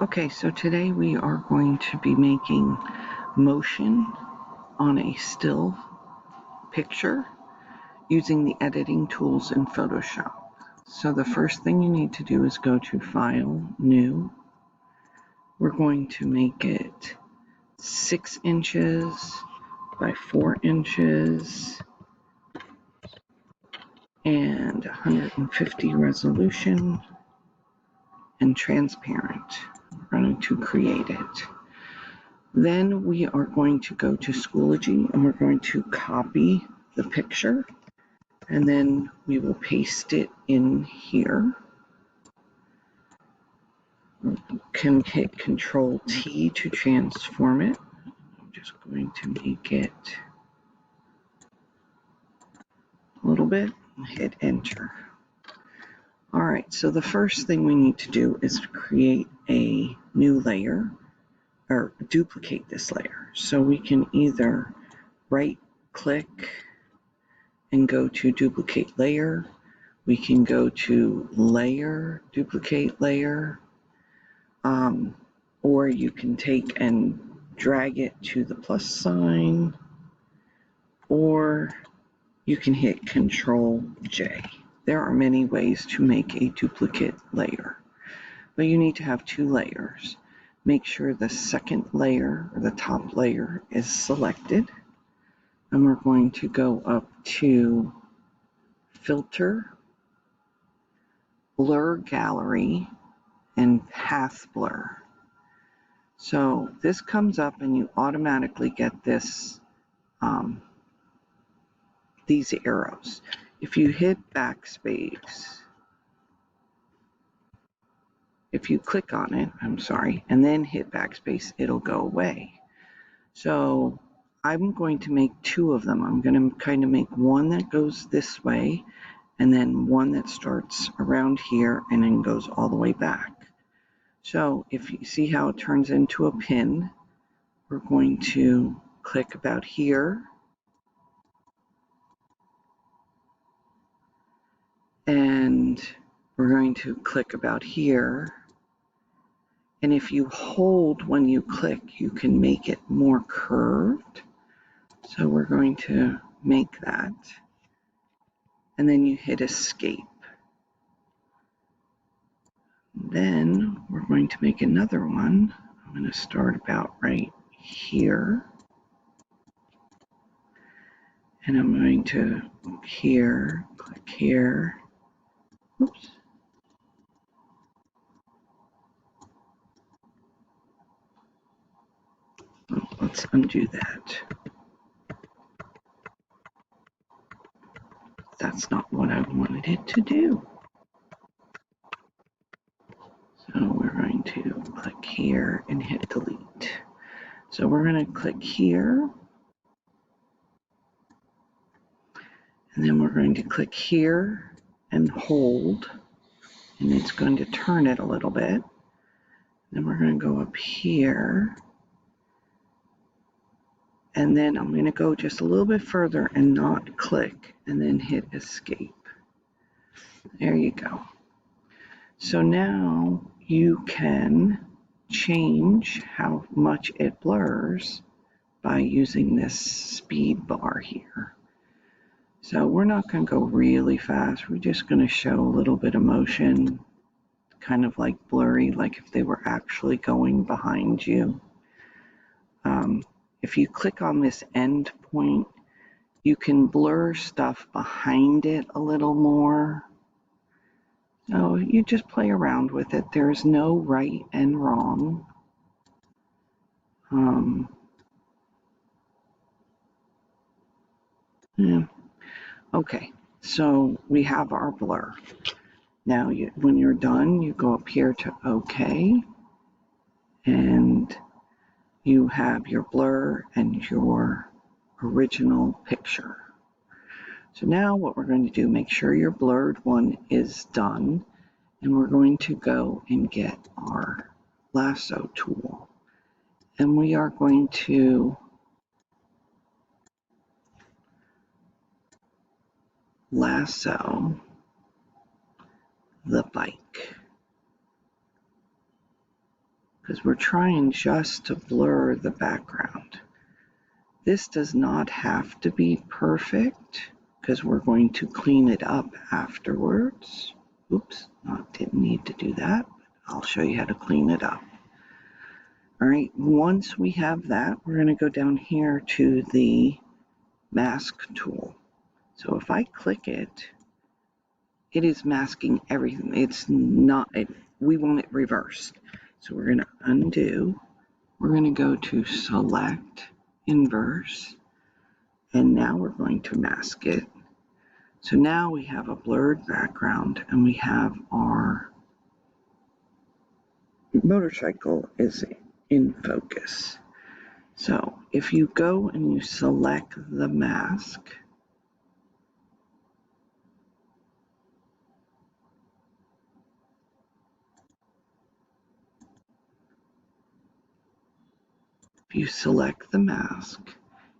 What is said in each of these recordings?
Okay, so today we are going to be making motion on a still picture using the editing tools in Photoshop. So the first thing you need to do is go to File, New. We're going to make it 6 inches by 4 inches and 150 resolution and transparent. We're going to create it. Then we are going to go to Schoology and we're going to copy the picture and then we will paste it in here. You can hit Control T to transform it. I'm just going to make it a little bit and hit Enter. Alright, so the first thing we need to do is create a new layer or duplicate this layer. So we can either right click and go to duplicate layer. We can go to layer, duplicate layer, or you can take and drag it to the plus sign, or you can hit Control J. There are many ways to make a duplicate layer, but you need to have 2 layers. Make sure the second layer or the top layer is selected, and we're going to go up to Filter, Blur Gallery, and Path Blur. So this comes up and you automatically get this these arrows. If you hit backspace, if you click on it, and then hit backspace, it'll go away. So I'm going to make 2 of them. I'm going to kind of make one that goes this way and then one that starts around here and then goes all the way back. So if you see how it turns into a pin, we're going to click about here and we're going to click about here. And if you hold when you click, you can make it more curved. So we're going to make that. And then you hit escape. Then we're going to make another one. I'm going to start about right here. And I'm going to here, click here. Oops. Oh, let's undo that. That's not what I wanted it to do. So we're going to click here and hit delete. So we're going to click here. And then we're going to click here and hold. And it's going to turn it a little bit. Then we're going to go up here. And then I'm going to go just a little bit further and not click and then hit escape. There you go. So now you can change how much it blurs by using this speed bar here. So we're not going to go really fast. We're just going to show a little bit of motion, kind of like blurry, like if they were actually going behind you. If you click on this end point, you can blur stuff behind it a little more. So you just play around with it. There's no right and wrong. Yeah. Okay, so we have our blur. Now, when you're done, you go up here to OK, and you have your blur and your original picture. So now what we're going to do, make sure your blurred one is done, and we're going to go and get our lasso tool. And we are going to lasso the bike. because we're trying just to blur the background. This does not have to be perfect because we're going to clean it up afterwards. Oops, didn't need to do that. I'll show you how to clean it up. All right, once we have that, we're going to go down here to the mask tool. So if I click it, it is masking everything. It's not, we want it reversed. So we're going to undo. We're going to go to select, inverse, and now we're going to mask it. So now we have a blurred background and we have our motorcycle is in focus. So if you go and you select the mask, if you select the mask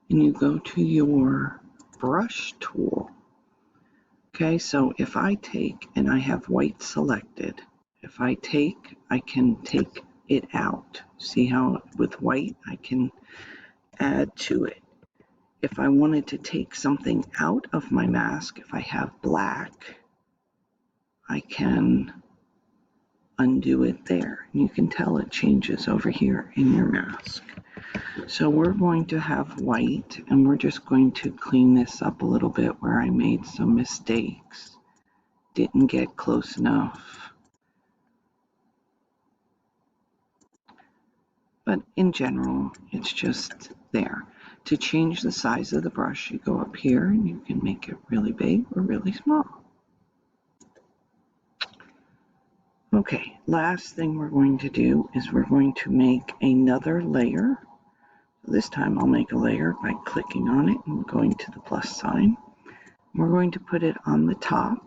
and you go to your brush tool, okay, so if I take and I have white selected, if I take, I can take it out. See how with white I can add to it. If I wanted to take something out of my mask, if I have black, I can undo it there. And you can tell it changes over here in your mask. So we're going to have white, and we're just going to clean this up a little bit where I made some mistakes. Didn't get close enough. But in general, it's just there. To change the size of the brush, you go up here and you can make it really big or really small. Okay, last thing we're going to do is we're going to make another layer. This time I'll make a layer by clicking on it and going to the plus sign. We're going to put it on the top.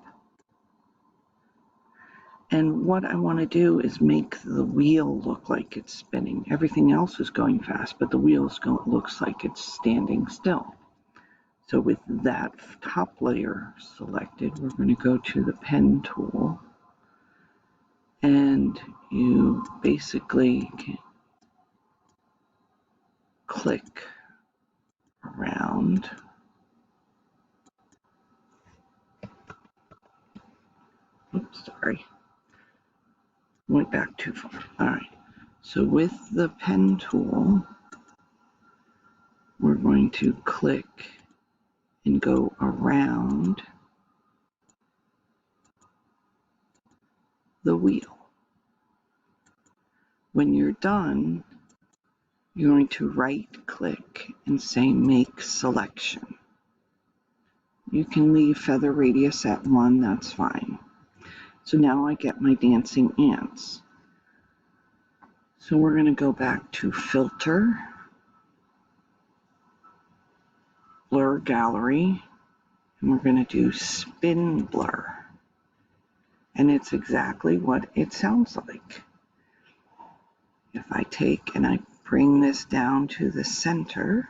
And what I want to do is make the wheel look like it's spinning. Everything else is going fast, but the wheel looks like it's standing still. So with that top layer selected, we're going to go to the pen tool. And you basically can click around. Oops, sorry. Went back too far. All right. So with the pen tool, we're going to click and go around the wheel. When you're done, you're going to right click and say make selection. You can leave feather radius at 1, that's fine. So now I get my dancing ants. So we're going to go back to filter, blur gallery, and we're going to do spin blur. And it's exactly what it sounds like. If I take and I bring this down to the center,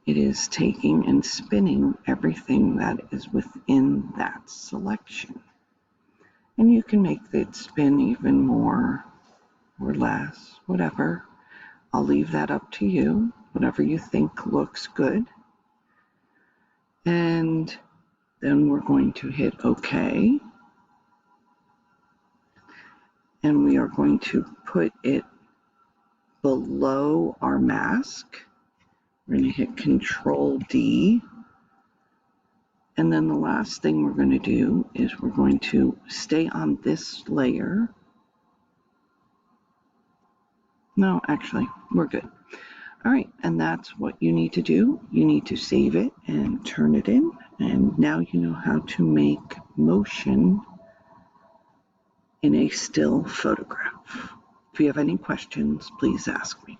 it is taking and spinning everything that is within that selection. And you can make it spin even more or less, whatever. I'll leave that up to you, whatever you think looks good. And then we're going to hit OK. And we are going to put it below our mask. We're going to hit Control D. And then the last thing we're going to do is we're going to stay on this layer. No, actually, we're good. All right, and that's what you need to do. You need to save it and turn it in. And now you know how to make motion in a still photograph. If you have any questions, please ask me.